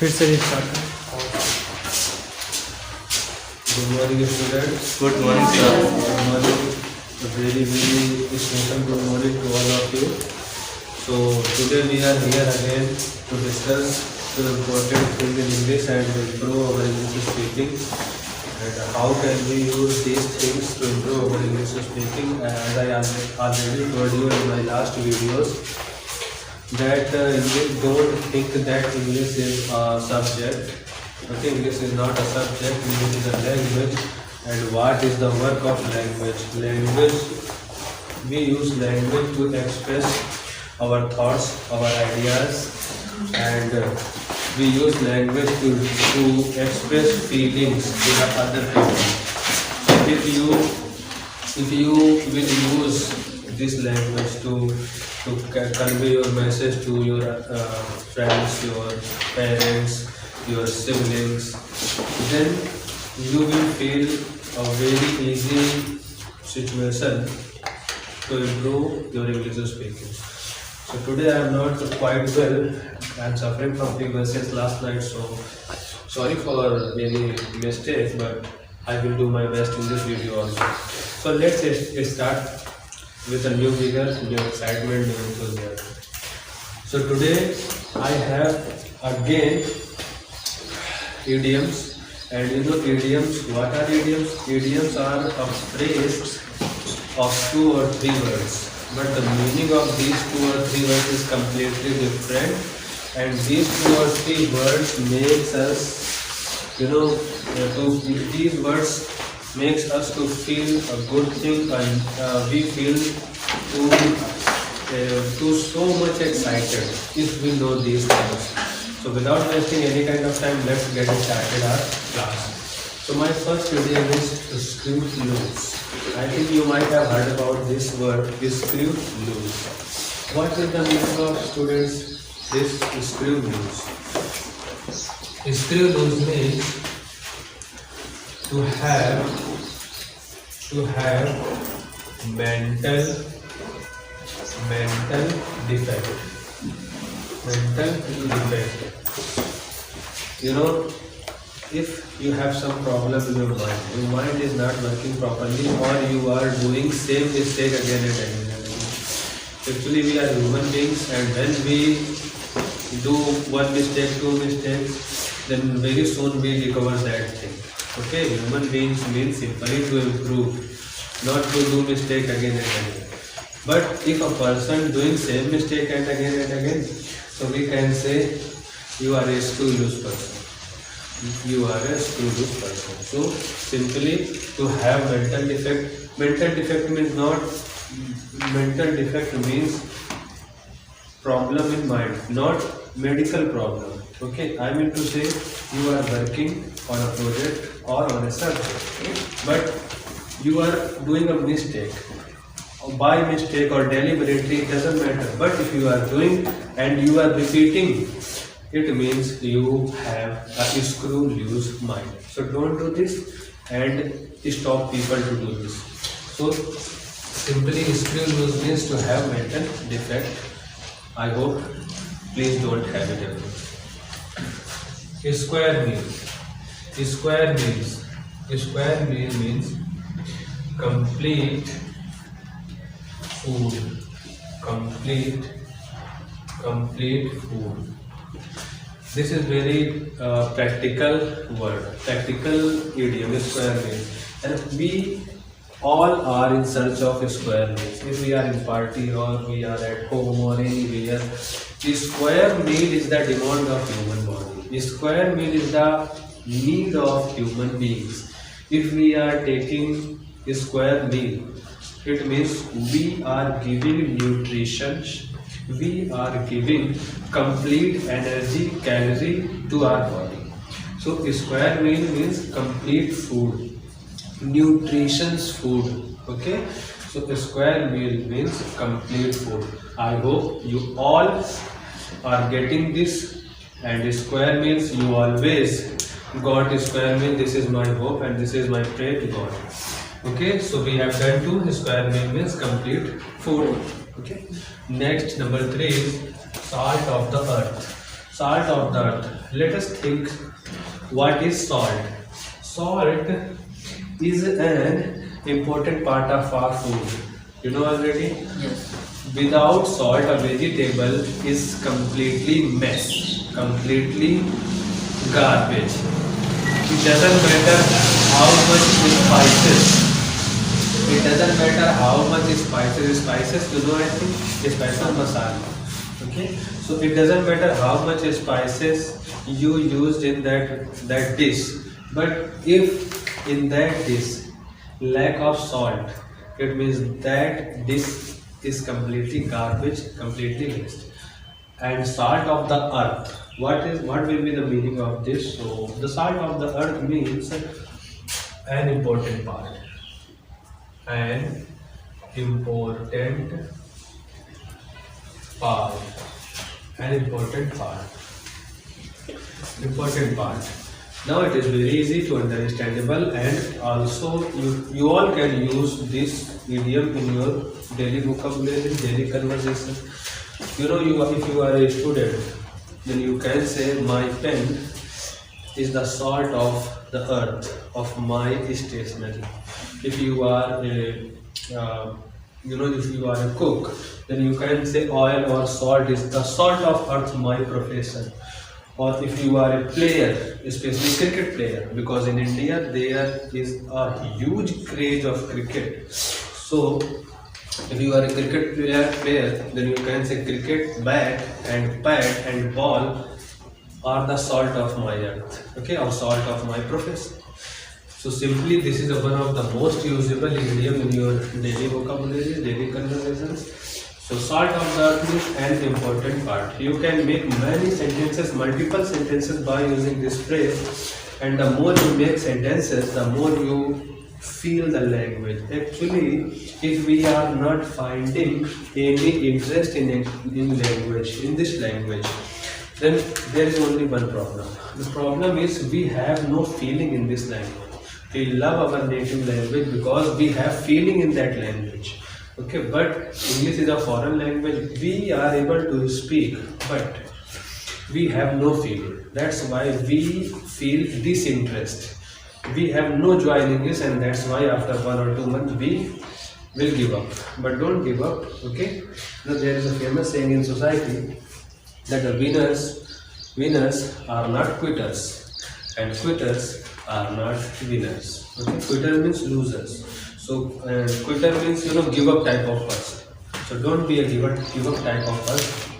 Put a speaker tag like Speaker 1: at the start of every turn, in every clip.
Speaker 1: फिर से रिस्टार्ट करें।
Speaker 2: Good morning, students.
Speaker 3: Good morning, sir.
Speaker 2: Good morning. A very special good morning to all of you. So today we are here again to discuss the important thing in English and improve our English speaking. And how can we use these things to improve our English speaking? As I already told you in my last videos, that don't think that English is a subject. Okay, English is not a subject, English is a language. And what is the work of language? We use language to express our thoughts, our ideas, and we use language to express feelings to the other people. If you will use this language to convey your message to your friends, your parents, your siblings, then you will feel a very easy situation to improve your English speaking. So today I am not quite well. I am suffering from fever since last night, so sorry for any mistake, but I will do my best in this video also. So let's start with a new vigor, new excitement, new enthusiasm. So today I have again idioms. And you know idioms, what are idioms? Idioms are a phrase of 2 or 3 words. But the meaning of these 2 or 3 words is completely different. And these 2 or 3 words makes us, these words makes us to feel a good thing, and we feel to so much excited if we know these things. So without wasting any kind of time, let's get started our class. So my first idiom is screw loose. I think you might have heard about this word, screw loose. What is the meaning of, students, this screw loose? Screw loose means to have mental defect. Mental defect. If you have some problem in your mind is not working properly, or you are doing same mistake again and again. Actually, we are human beings, and when we do 1 mistake, 2 mistakes, then very soon we recover that thing. Okay, human beings mean simply to improve, not to do mistake again and again. But if a person doing same mistake and again, so we can say you are a screw loose person. You are a screw loose person. So simply to have mental defect. Mental defect means problem in mind, not medical problem. Okay, I mean to say you are working on a project or on a subject, but you are doing a mistake. By mistake or deliberately, it doesn't matter. But if you are doing and you are repeating, it means you have a screw loose mind. So don't do this and stop people to do this. So simply screw loose means to have mental defect. I hope please don't have it ever. Square meal means complete food. Complete food. This is very practical word, practical idiom, square meal. And we all are in search of square meals. If we are in party or we are at home or anywhere, the square meal is the demand of human body. The square meal is the need of human beings. If we are taking a square meal, it means we are giving nutrition, we are giving complete energy, calorie to our body. So square meal means complete food, nutritious food. Okay, so square meal means complete food. I hope you all are getting this, and square meals you always got square meal. This is my hope and this is my prayer to God. Okay, so we have done 2. Square meal means complete food. Okay, next number 3 is salt of the earth. Salt of the earth. Let us think what is salt. Salt is an important part of our food. You know already?
Speaker 1: Yes.
Speaker 2: Without salt, a vegetable is completely mess, completely garbage. It doesn't matter how much spices. It doesn't matter how much spices. Spices, you know, I think spices masala. Okay, so it doesn't matter how much spices you used in that dish, but if in that dish lack of salt, it means that dish is completely garbage, completely waste. And salt of the earth. What will be the meaning of this? So the salt of the earth means an important part. An important part. An important part. Important part. Now it is very easy to understandable, and also you all can use this idiom in your daily vocabulary, daily conversation. You know, if you are a student, then you can say my pen is the salt of the earth of my stationery. If you are if you are a cook, then you can say oil or salt is the salt of earth my profession. Or if you are a player, especially cricket player, because in India there is a huge craze of cricket. So if you are a cricket player, then you can say cricket bat and pad and ball are the salt of my earth, okay, or salt of my profession. So simply this is one of the most usable idiom in your daily vocabulary, daily conversations. So salt of the earth is an important part. You can make many sentences, multiple sentences by using this phrase, and the more you make sentences, the more you feel the language. Actually, if we are not finding any interest in language, in this language, then there is only one problem. The problem is we have no feeling in this language. We love our native language because we have feeling in that language. Okay, but English is a foreign language. We are able to speak, but we have no feeling. That's why we feel disinterest. We have no joy in English, and that's why after 1 or 2 months we will give up. But don't give up, okay? Now, there is a famous saying in society that the winners are not quitters, and quitters are not winners. Okay? Quitter means losers. So quitter means give up type of person. So don't be a give up type of person.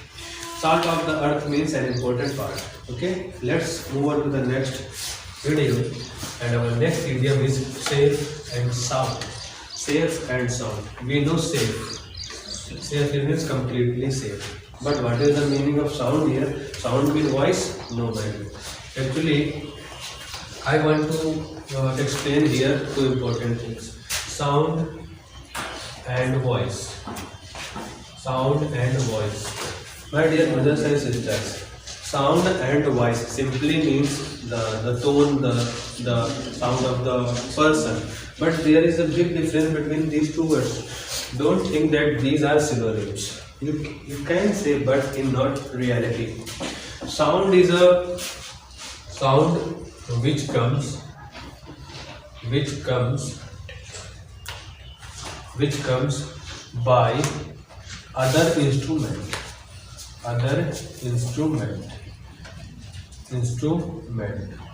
Speaker 2: Salt of the earth means an important part. Okay, let's move on to the next video, and our next idiom is safe and sound. Safe and sound. We know safe. Safe means completely safe. But what is the meaning of sound here? Sound means voice? No, man. Actually, I want to explain here two important things: sound and voice. Sound and voice. My dear brothers and sisters, sound and voice simply means the tone, the sound of the person. But there is a big difference between these two words. Don't think that these are synonyms. You can say, but in not reality. Sound is a sound which comes by other instrument.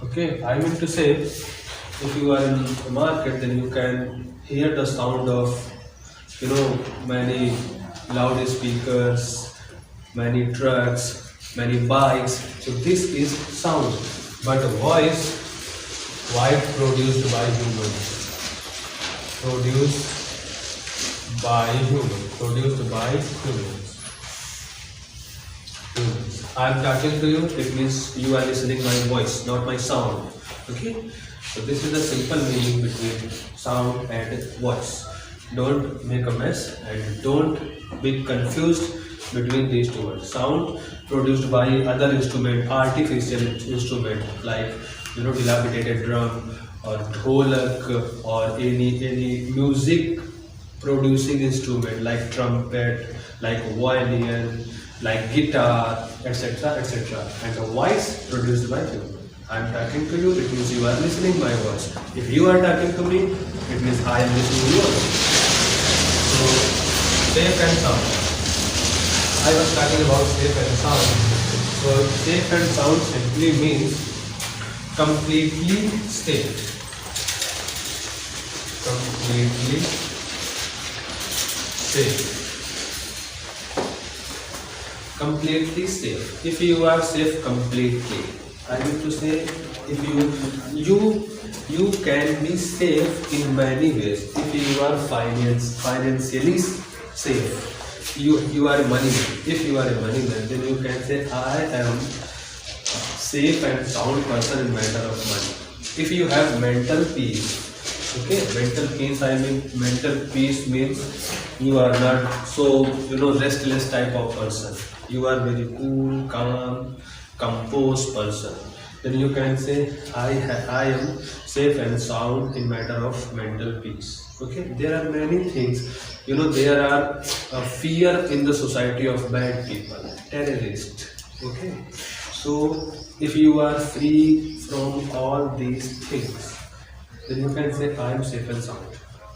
Speaker 2: Okay, I mean to say, if you are in the market, then you can hear the sound of many loudspeakers, many trucks, many bikes. So this is sound. But voice produced by humans. I am talking to you, it means you are listening my voice, not my sound. Okay? So this is the simple meaning between sound and voice. Don't make a mess and don't be confused between these two words. Sound produced by other instrument, artificial instrument like dilapidated drum or dholak or any music producing instrument like trumpet, like violin, like guitar, etc., etc. And the voice produced by human. I am talking to you, it means you are listening my voice. If you are talking to me, it means I am listening to yours. So, safe and sound. I was talking about safe and sound. So, safe and sound simply means completely safe. Completely safe. Completely safe. If you are safe completely, I mean to say, if you can be safe in many ways. If you are financially safe, you are a money man. If you are a money man, then you can say I am safe and sound person in matter of money. If you have mental peace, okay, mental peace, I mean mental peace means you are not so restless type of person. You are very cool, calm, composed person. Then you can say I am safe and sound in matter of mental peace. Okay, there are many things. There are fear in the society of bad people, terrorists. Okay, so if you are free from all these things, then you can say I am safe and sound.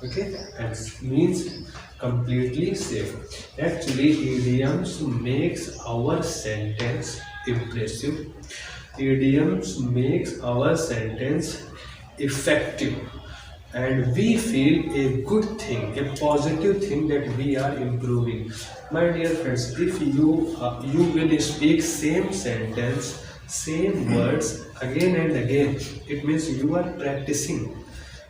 Speaker 2: Okay, and means completely safe. Actually, idioms makes our sentence impressive. Idioms makes our sentence effective, and we feel a good thing, a positive thing that we are improving. My dear friends, if you will speak same sentence, same words again and again, it means you are practicing.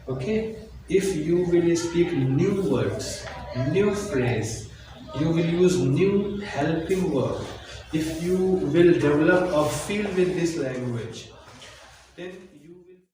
Speaker 2: Okay, if you will speak new words, new phrase, you will use new helping word. If you will develop a feel with this language, then you will